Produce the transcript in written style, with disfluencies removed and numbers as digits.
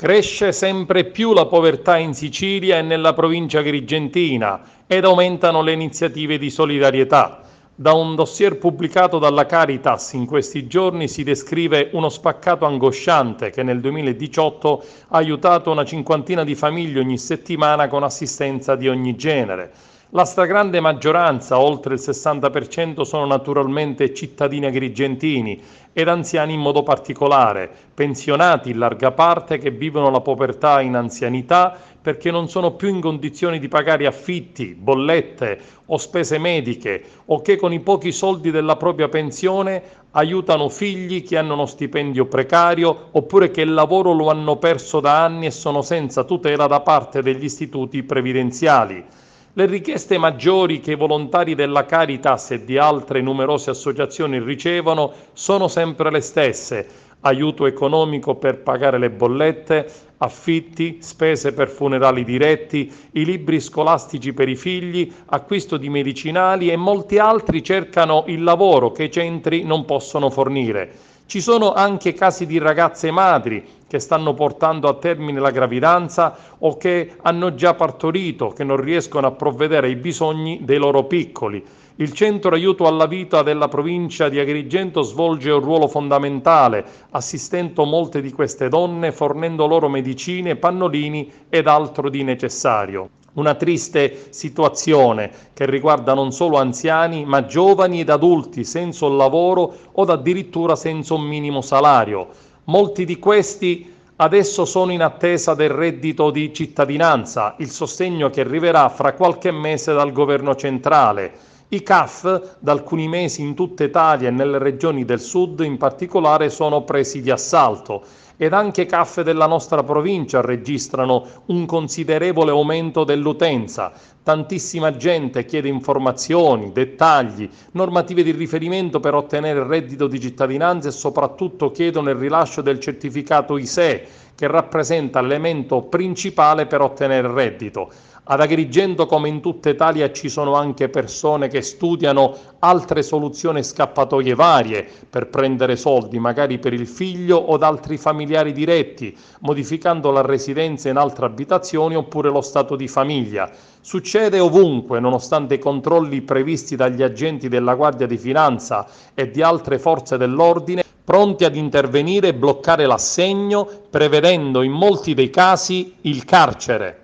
Cresce sempre più la povertà in Sicilia e nella provincia agrigentina ed aumentano le iniziative di solidarietà. Da un dossier pubblicato dalla Caritas in questi giorni si descrive uno spaccato angosciante che nel 2018 ha aiutato una cinquantina di famiglie ogni settimana con assistenza di ogni genere. La stragrande maggioranza, oltre il 60%, sono naturalmente cittadini agrigentini ed anziani in modo particolare, pensionati in larga parte che vivono la povertà in anzianità perché non sono più in condizioni di pagare affitti, bollette o spese mediche o che con i pochi soldi della propria pensione aiutano figli che hanno uno stipendio precario oppure che il lavoro lo hanno perso da anni e sono senza tutela da parte degli istituti previdenziali. Le richieste maggiori che i volontari della Caritas e di altre numerose associazioni ricevono sono sempre le stesse: aiuto economico per pagare le bollette, affitti, spese per funerali diretti, i libri scolastici per i figli, acquisto di medicinali e molti altri cercano il lavoro che i centri non possono fornire. Ci sono anche casi di ragazze madri che stanno portando a termine la gravidanza o che hanno già partorito, che non riescono a provvedere ai bisogni dei loro piccoli. Il centro aiuto alla vita della provincia di Agrigento svolge un ruolo fondamentale, assistendo molte di queste donne, fornendo loro medicine, pannolini ed altro di necessario. Una triste situazione che riguarda non solo anziani, ma giovani ed adulti senza un lavoro o addirittura senza un minimo salario. Molti di questi adesso sono in attesa del reddito di cittadinanza, il sostegno che arriverà fra qualche mese dal governo centrale. I CAF da alcuni mesi in tutta Italia e nelle regioni del sud in particolare sono presi di assalto ed anche CAF della nostra provincia registrano un considerevole aumento dell'utenza. Tantissima gente chiede informazioni, dettagli, normative di riferimento per ottenere il reddito di cittadinanza e soprattutto chiedono il rilascio del certificato ISEE, che rappresenta l'elemento principale per ottenere il reddito. Ad Agrigento, come in tutta Italia, ci sono anche persone che studiano altre soluzioni e scappatoie varie per prendere soldi, magari per il figlio o da altri familiari diretti, modificando la residenza in altre abitazioni oppure lo stato di famiglia. Succede ovunque, nonostante i controlli previsti dagli agenti della Guardia di Finanza e di altre forze dell'ordine, pronti ad intervenire e bloccare l'assegno, prevedendo in molti dei casi il carcere.